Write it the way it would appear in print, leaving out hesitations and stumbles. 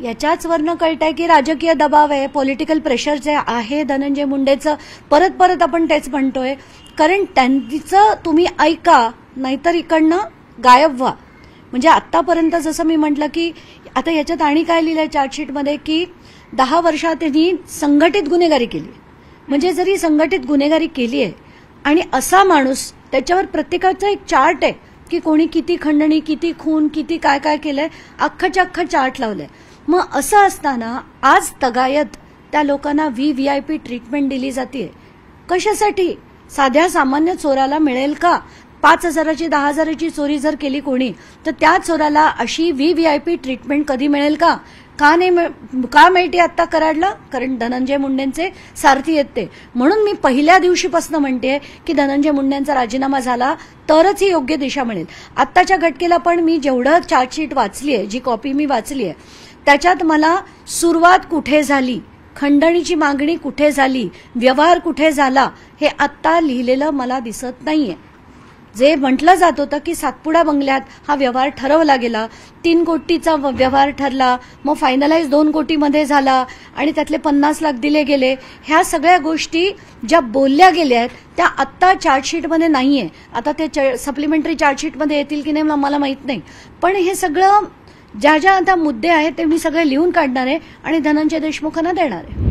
याच्याच वरनं कळतंय की राजकीय दबाव आहे, पॉलिटिकल प्रेशर जे आहे धनंजय मुंडेचं, परत परत आपण तेच म्हणतोय. कारण त्यांचं तुम्ही ऐका, नाहीतर इकडनं गायब व्हा. म्हणजे आतापर्यंत जसं मी म्हटलं की आता याच्यात आणि काय लिहिलंय चार्जशीटमध्ये की 10 वर्षात त्यांनी संघटित गुन्हेगारी केली. म्हणजे जरी संघटित गुन्हेगारी केली आहे आणि असा माणूस, त्याच्यावर प्रत्येकाचा एक चार्ट आहे की कोणी किती खंडणी, किती खून, किती काय काय केलंय, अख्खाच्या अख्खा चार्ट लावलंय. मग असं असताना आज तगायत त्या लोकांना व्हीव्हीआयपी ट्रीटमेंट दिली जाते. कशासाठी? साध्या सामान्य चोराला मिळेल का? 5,000ची 10,000ची चोरी जर केली कोणी, तर त्या चोराला अशी व्हीव्हीआयपी ट्रीटमेंट कधी मिळेल का? का नाही, का मिळते आता कराडला? कारण धनंजय मुंडेंचे सारथी आहेत ते. म्हणून मी पहिल्या दिवशीपासून म्हणते की धनंजय मुंडेंचा राजीनामा झाला तरच ही योग्य दिशा मिळेल. आत्ताच्या घटकेला पण मी जेवढं चार्जशीट वाचली आहे, जी कॉपी मी वाचली आहे, त्याच्यात मला सुरुवात कुठे झाली, खंडणीची मागणी कुठे झाली, व्यवहार कुठे झाला, हे आत्ता लिहिलेलं मला दिसत नाहीये. जे म्हटलं जात होतं की सातपुडा बंगल्यात हा व्यवहार ठरवला गेला, 3 कोटीचा व्यवहार ठरला, मग फायनलाइज 2 कोटीमध्ये झाला आणि त्यातले 50 लाख दिले गेले, ह्या सगळ्या गोष्टी ज्या बोलल्या गेल्या आहेत त्या आत्ता चार्जशीटमध्ये नाहीये. आता ते सप्लिमेंटरी चार्जशीटमध्ये येतील की नाही मला माहित नाही. पण हे सगळं ज्या ज्या आता मुद्दे आहेत ते मी सगळे लिहून काढणार आहे आणि धनंजय देशमुखांना देणार आहे.